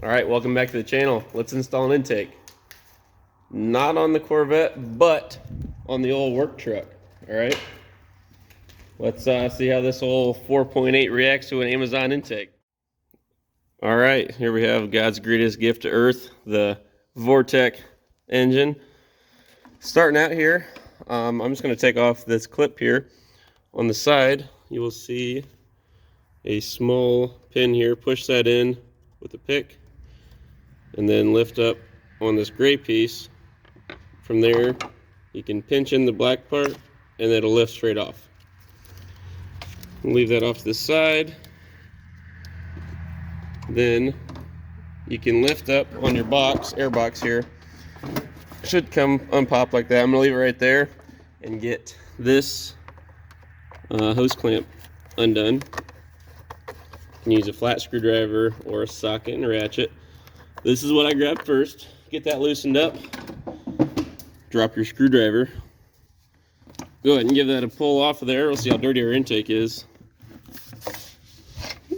All right, welcome back to the channel. Let's install an intake. Not on the Corvette, but on the old work truck. All right. Let's see how this old 4.8 reacts to an Amazon intake. All right, here we have God's greatest gift to Earth, the Vortec engine. Starting out here, I'm just going to take off this clip here. On the side, you will see a small pin here. Push that in with a pick, and then lift up on this gray piece. From there, you can pinch in the black part, and it'll lift straight off. Leave that off to the side. Then you can lift up on your box, air box here. Should come unpop like that. I'm gonna leave it right there and get this hose clamp undone. You can use a flat screwdriver or a socket and ratchet. This is what I grabbed first. Get that loosened up. Drop your screwdriver. Go ahead and give that a pull off of there. We'll see how dirty our intake is.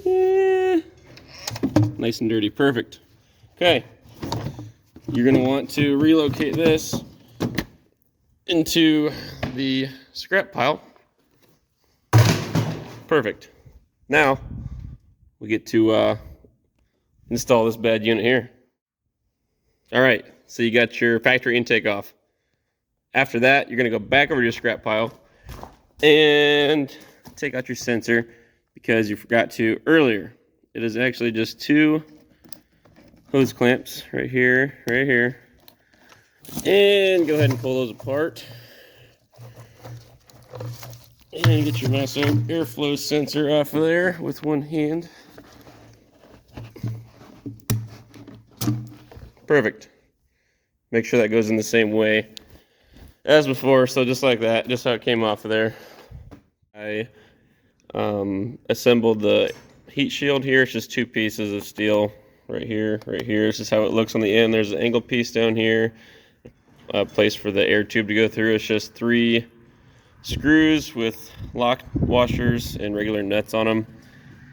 Yeah. Nice and dirty. Perfect. Okay. You're going to want to relocate this into the scrap pile. Perfect. Now we get to install this bad unit here. All right. So you got your factory intake off. After that, you're going to go back over to your scrap pile and take out your sensor because you forgot to earlier. It is actually just two hose clamps right here, and go ahead and pull those apart. And get your mass airflow sensor off of there with one hand. Perfect. Make sure that goes in the same way as before, so just like that, just how it came off of there. I assembled the heat shield here. It's just two pieces of steel right here. This is how it looks on the end. There's an angle piece down here, a place for the air tube to go through. It's just 3 screws with lock washers and regular nuts on them.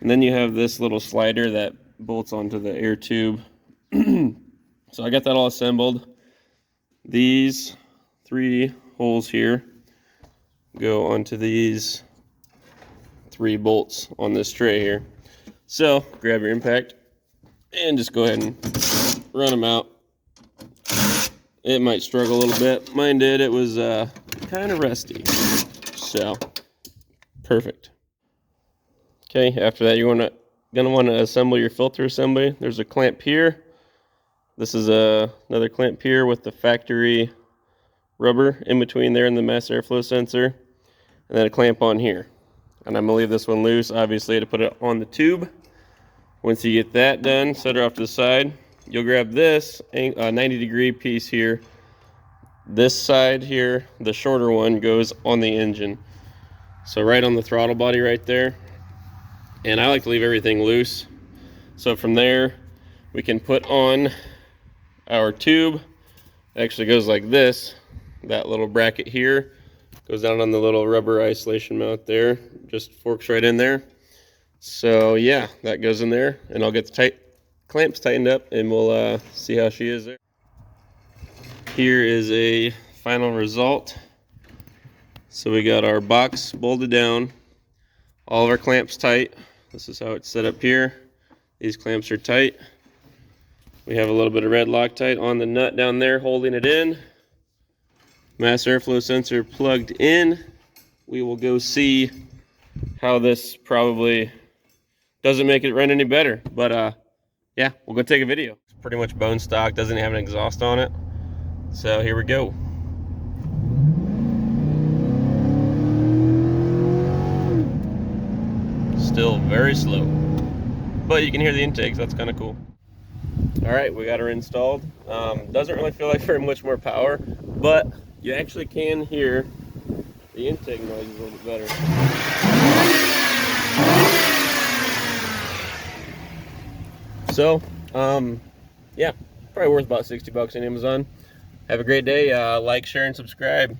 And then you have this little slider that bolts onto the air tube. So I got that all assembled. These 3 holes here go onto these 3 bolts on this tray here. So grab your impact and just go ahead and run them out. It might struggle a little bit. Mine did. It was kind of rusty. So perfect. Okay, after that you're gonna want to assemble your filter assembly. There's a clamp here. This is another clamp here with the factory rubber in between there and the mass airflow sensor, and then a clamp on here. And I'm gonna leave this one loose, obviously, to put it on the tube. Once you get that done, set her off to the side. You'll grab this 90-degree piece here. This side here, the shorter one, goes on the engine. So right on the throttle body right there. And I like to leave everything loose. So from there, we can put on our tube. It actually goes like this. That little bracket here goes down on the little rubber isolation mount there. Just forks right in there. So yeah, that goes in there, and I'll get the clamps tightened up, and we'll see how she is there. Here is a final result. So we got our box bolted down, all of our clamps tight. This is how it's set up here. These clamps are tight. We have a little bit of red Loctite on the nut down there holding it in. Mass airflow sensor plugged in. We will go see how this probably doesn't make it run any better, but yeah, we'll go take a video. It's pretty much bone stock, doesn't have an exhaust on it. So here we go. Still very slow, but you can hear the intakes. That's kind of cool. All right, we got her installed. Doesn't really feel like very much more power, but you actually can hear the intake noise a little bit better. So, yeah, probably worth about $60 on Amazon. Have a great day. Like, share, and subscribe.